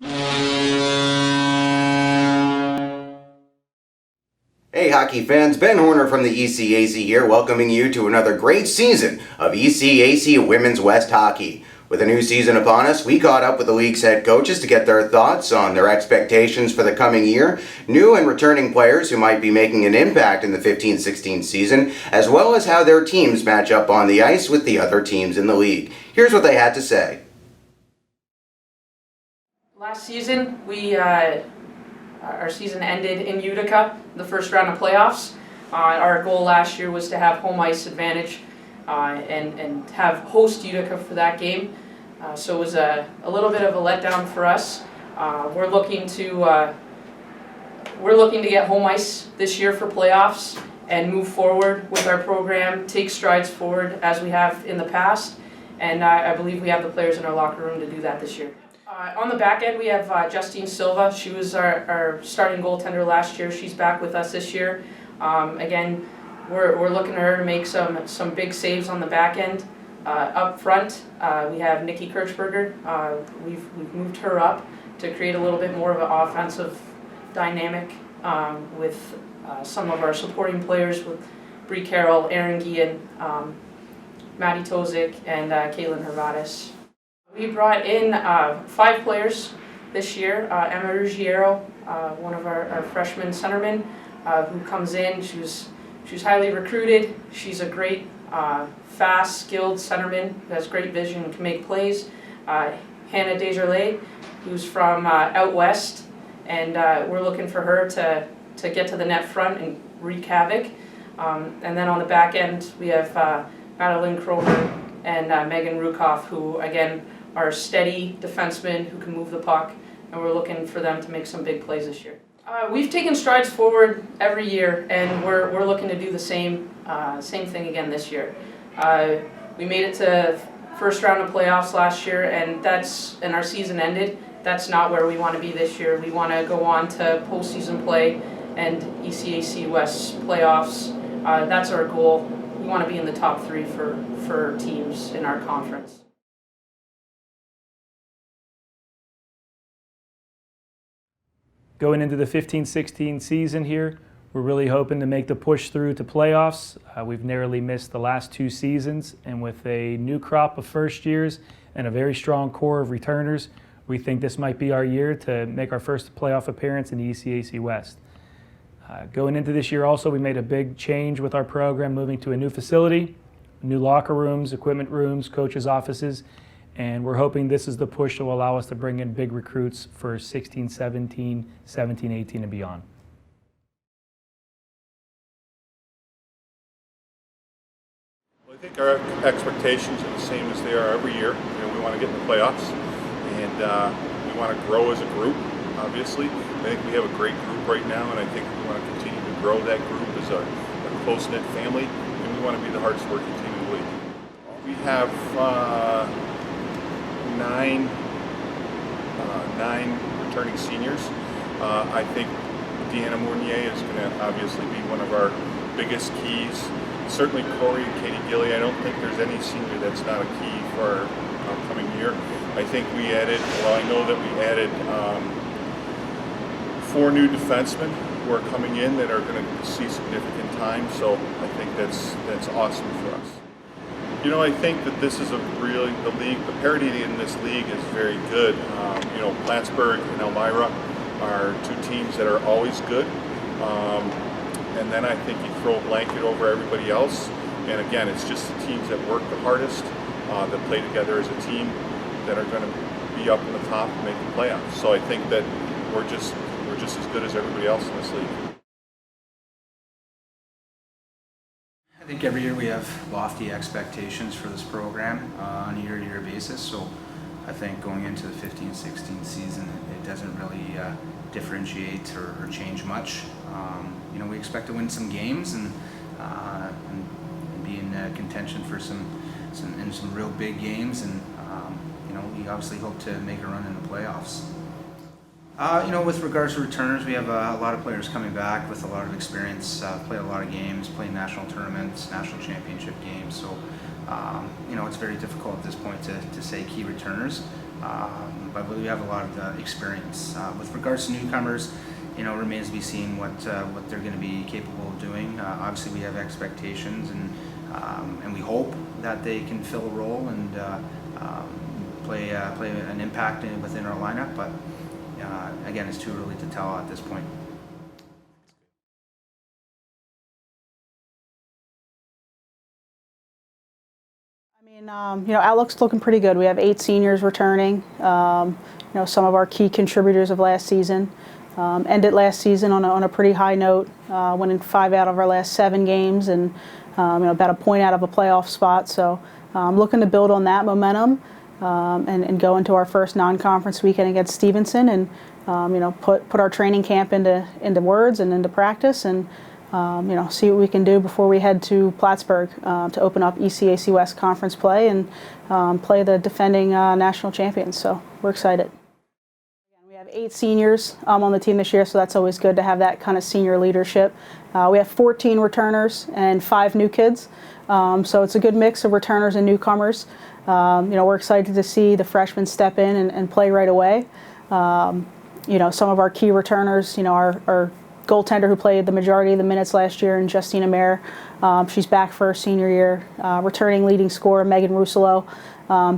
Hey hockey fans, Ben Horner from the ECAC here, welcoming you to another great season of ECAC Women's West Hockey. With a new season upon us, we caught up with the league's head coaches to get their thoughts on their expectations for the coming year, new and returning players who might be making an impact in the 15-16 season, as well as how their teams match up on the ice with the other teams in the league. Here's what they had to say. Last season, our season ended in Utica, the first round of playoffs. Our goal last year was to have home ice advantage and have host Utica for that game. So it was a little bit of a letdown for us. We're looking to get home ice this year for playoffs and move forward with our program, take strides forward as we have in the past, and I believe we have the players in our locker room to do that this year. On the back end, we have Justine Silva. She was our starting goaltender last year. She's back with us this year. Again, we're looking at her to make some big saves on the back end. Up front, we have Nikki Kirchberger. We've moved her up to create a little bit more of an offensive dynamic with some of our supporting players with Brie Carroll, Erin Guillen, Maddie Tozik, and Caitlin Hervadis. We brought in 5 players this year. Emma Ruggiero, one of our freshman centermen, who comes in. She was highly recruited. She's a great, fast, skilled centerman who has great vision and can make plays. Hannah Desjardins, who's from out west, and we're looking for her to get to the net front and wreak havoc. And then on the back end, we have Madeline Kroger and Megan Rukoff, who again are steady defensemen who can move the puck, and we're looking for them to make some big plays this year. We've taken strides forward every year, and we're looking to do the same thing again this year. We made it to first round of playoffs last year, and our season ended. That's not where we want to be this year. We want to go on to postseason play and ECAC West playoffs. That's our goal. We want to be in the top 3 for teams in our conference. Going into the 15-16 season here, we're really hoping to make the push through to playoffs. We've narrowly missed the last 2 seasons, and with a new crop of first years and a very strong core of returners, we think this might be our year to make our first playoff appearance in the ECAC West. Going into this year also, we made a big change with our program, moving to a new facility, new locker rooms, equipment rooms, coaches' offices, and we're hoping this is the push that will allow us to bring in big recruits for 16-17, 17-18 and beyond. Well, I think our expectations are the same as they are every year. We want to get in the playoffs, and we want to grow as a group, obviously. I think we have a great group right now, and I think we want to continue to grow that group as a close-knit family, and we want to be the hardest working team in the league. We have 9 returning seniors. I think Deanna Mournier is going to obviously be one of our biggest keys. Certainly Corey and Katie Gilly. I don't think there's any senior that's not a key for our upcoming year. I think we added, I know that we added 4 new defensemen who are coming in that are going to see significant time, so I think that's awesome for us. I think that this is the parity in this league is very good. Plattsburgh and Elmira are 2 teams that are always good. And then I think you throw a blanket over everybody else. And again, it's just the teams that work the hardest, that play together as a team, that are going to be up in the top and make the playoffs. So I think that we're just as good as everybody else in this league. I think every year we have lofty expectations for this program on a year-to-year basis. So I think going into the 15-16 season, it doesn't really differentiate or change much. We expect to win some games and be in contention for some real big games, and we obviously hope to make a run in the playoffs. With regards to returners, we have a lot of players coming back with a lot of experience, play a lot of games, play national tournaments, national championship games. So It's very difficult at this point to say key returners, but we have a lot of experience. With regards to newcomers, remains to be seen what they're going to be capable of doing. Obviously, we have expectations, and we hope that they can fill a role and play an impact within our lineup. But again, it's too early to tell at this point. Outlook's looking pretty good. We have 8 seniors returning. Some of our key contributors of last season ended last season on a pretty high note, winning 5 out of our last 7 games and about a point out of a playoff spot. So looking to build on that momentum and go into our first non-conference weekend against Stevenson and put our training camp into words and into practice and see what we can do before we head to Plattsburgh to open up ECAC West Conference play and play the defending national champions. So we're excited. We have 8 seniors on the team this year, so that's always good to have that kind of senior leadership. We have 14 returners and 5 new kids, so it's a good mix of returners and newcomers. We're excited to see the freshmen step in and play right away. Some of our key returners, our goaltender who played the majority of the minutes last year, and Justina Mayer. She's back for her senior year. Returning leading scorer Megan Rusolo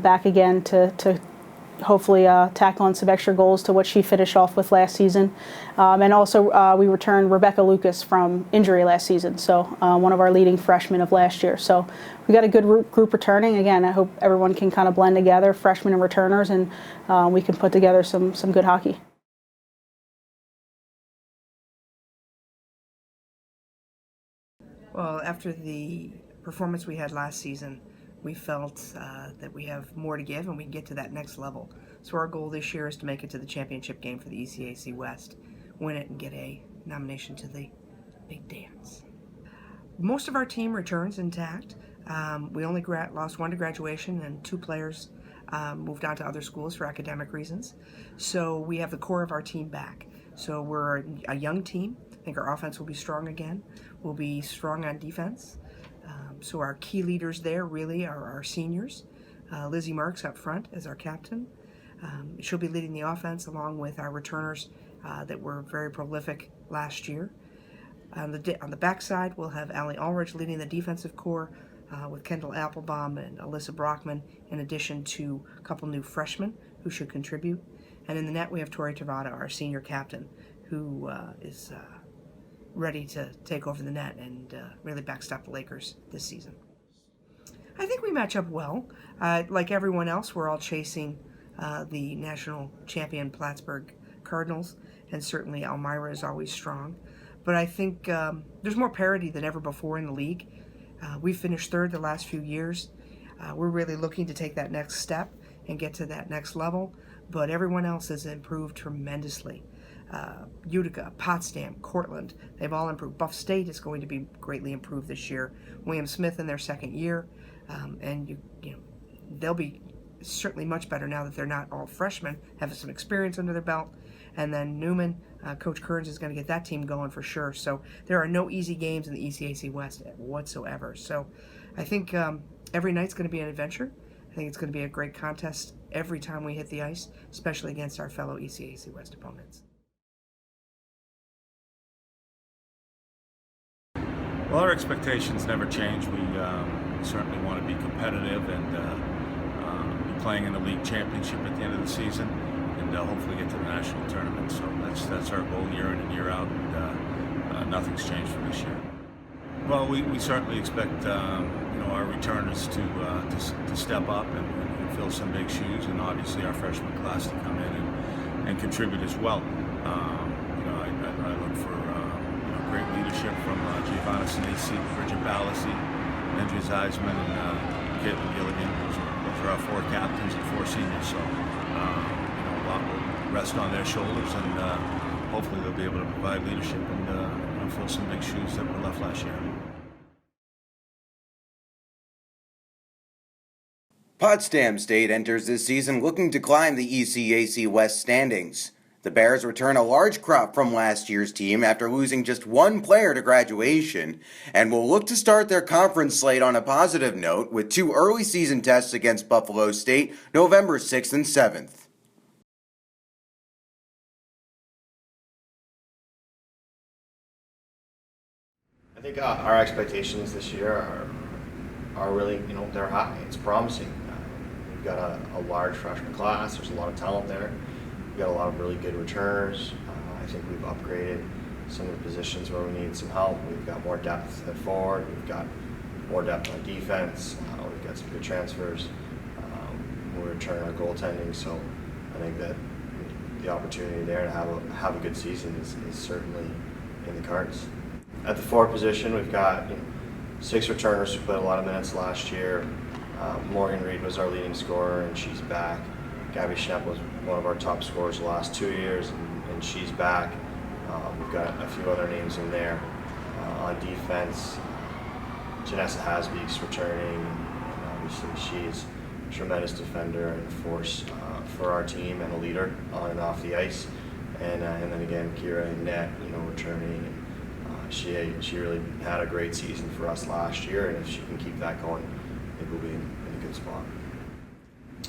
back again to hopefully tack on some extra goals to what she finished off with last season. And also we returned Rebecca Lucas from injury last season, so one of our leading freshmen of last year. So we got a good group returning. Again, I hope everyone can kind of blend together, freshmen and returners, and we can put together some good hockey. Well, after the performance we had last season, we felt that we have more to give and we can get to that next level. So our goal this year is to make it to the championship game for the ECAC West, win it and get a nomination to the big dance. Most of our team returns intact. We only lost 1 to graduation and 2 players moved on to other schools for academic reasons. So we have the core of our team back. So we're a young team. I think our offense will be strong again. We'll be strong on defense. So our key leaders there really are our seniors. Lizzie Marks up front as our captain. She'll be leading the offense along with our returners that were very prolific last year. On the backside, we'll have Allie Ulrich leading the defensive core with Kendall Applebaum and Alyssa Brockman, in addition to a couple new freshmen who should contribute. And in the net, we have Tori Tavada, our senior captain, who is ready to take over the net and really backstop the Lakers this season. I think we match up well. Like everyone else, we're all chasing the national champion Plattsburgh Cardinals, and certainly Elmira is always strong. But I think there's more parity than ever before in the league. We've finished 3rd the last few years. We're really looking to take that next step and get to that next level, but everyone else has improved tremendously. Utica, Potsdam, Cortland, they've all improved. Buff State is going to be greatly improved this year. William Smith in their 2nd year, and they'll be certainly much better now that they're not all freshmen, have some experience under their belt. And then Newman, Coach Kearns is going to get that team going for sure. So there are no easy games in the ECAC West whatsoever. So I think every night's going to be an adventure. I think it's going to be a great contest every time we hit the ice, especially against our fellow ECAC West opponents. Well, our expectations never change. We certainly want to be competitive and be playing in the league championship at the end of the season, and hopefully get to the national tournament. So that's our goal year in and year out, and nothing's changed from this year. Well, we certainly expect our returners to step up and fill some big shoes, and obviously our freshman class to come in and contribute as well. I look for great leadership from Giovanna Sinisi, Bridget Ballasy, Andrea Zeisman, and Caitlin Gilligan. Those are our 4 captains and 4 seniors. So a lot will rest on their shoulders, and hopefully they'll be able to provide leadership and fill some big shoes that were left last year. Potsdam State enters this season looking to climb the ECAC West standings. The Bears return a large crop from last year's team after losing just one player to graduation, and will look to start their conference slate on a positive note with 2 early season tests against Buffalo State, November 6th and 7th. I think our expectations this year are really, they're high. It's promising. We've got a large freshman class. There's a lot of talent there. We've got a lot of really good returners. I think we've upgraded some of the positions where we need some help. We've got more depth at forward. We've got more depth on defense. We've got some good transfers. We're returning our goaltending, so I think that the opportunity there to have a good season is certainly in the cards. At the forward position, we've got 6 returners who played a lot of minutes last year. Morgan Reed was our leading scorer, and she's back. Gabby Schnepp was one of our top scorers the last 2 years, and she's back. We've got a few other names in there. On defense, Janessa Hasbeek's returning, and obviously she's a tremendous defender and a force for our team and a leader on and off the ice. And then again, Kira and Net, returning. She really had a great season for us last year, and if she can keep that going, I think we'll be in a good spot.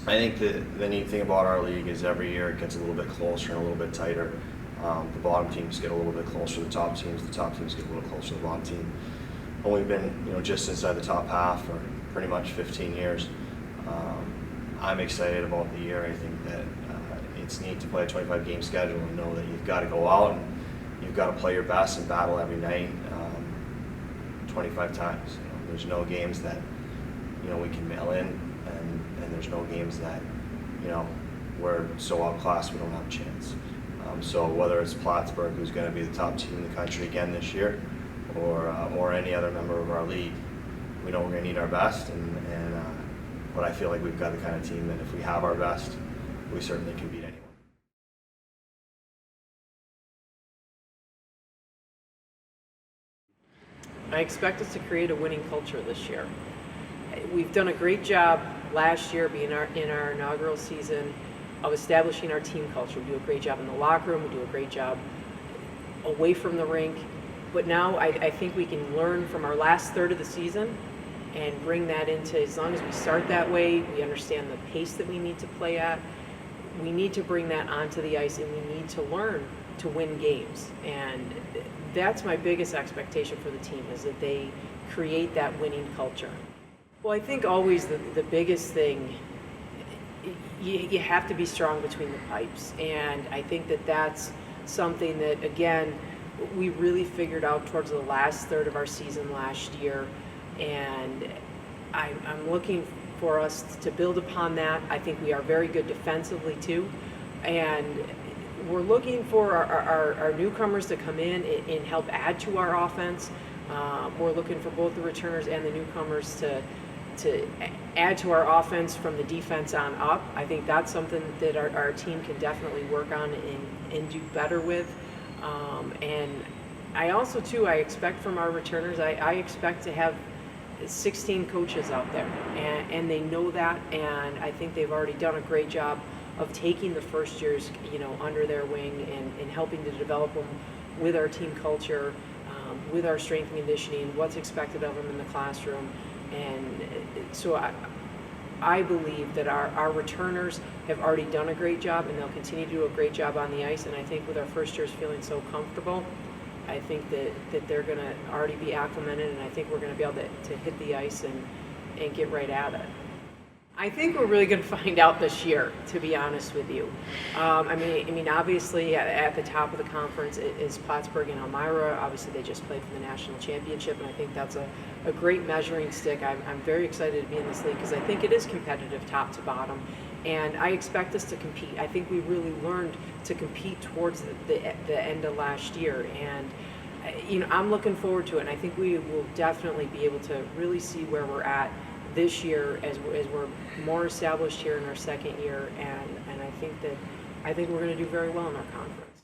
I think the neat thing about our league is every year it gets a little bit closer and a little bit tighter. The bottom teams get a little bit closer to the top teams get a little closer to the bottom team. And we've been just inside the top half for pretty much 15 years. I'm excited about the year. I think that it's neat to play a 25-game schedule and know that you've got to go out and you've got to play your best and battle every night 25 times. There's no games that we can mail in, and there's no games that we're so outclassed we don't have a chance. So whether it's Plattsburgh, who's going to be the top team in the country again this year, or any other member of our league, we know we're going to need our best, but I feel like we've got the kind of team that if we have our best, we certainly can beat anyone. I expect us to create a winning culture this year. We've done a great job last year being in our inaugural season of establishing our team culture. We do a great job in the locker room, we do a great job away from the rink, but now I think we can learn from our last third of the season and bring that into, as long as we start that way, we understand the pace that we need to play at, we need to bring that onto the ice, and we need to learn to win games. And that's my biggest expectation for the team, is that they create that winning culture. Well, I think always the biggest thing, you have to be strong between the pipes. And I think that that's something that, again, we really figured out towards the last third of our season last year. And I'm looking for us to build upon that. I think we are very good defensively too. And we're looking for our newcomers to come in and help add to our offense. We're looking for both the returners and the newcomers to add to our offense from the defense on up. I think that's something that our team can definitely work on and do better with. And I also too, I expect from our returners, I expect to have 16 coaches out there, and they know that, and I think they've already done a great job of taking the first years, under their wing and helping to develop them with our team culture, with our strength and conditioning, what's expected of them in the classroom. And so I believe that our returners have already done a great job, and they'll continue to do a great job on the ice. And I think with our first years feeling so comfortable, I think that they're going to already be acclimated, and I think we're going to be able to hit the ice and get right at it. I think we're really going to find out this year, to be honest with you. I mean, obviously at the top of the conference is Plattsburgh and Elmira. Obviously, they just played for the national championship, and I think that's a great measuring stick. I'm very excited to be in this league because I think it is competitive top to bottom, and I expect us to compete. I think we really learned to compete towards the end of last year, and I'm looking forward to it. And I think we will definitely be able to really see where we're at this year as we're more established here in our second year, and I think we're going to do very well in our conference.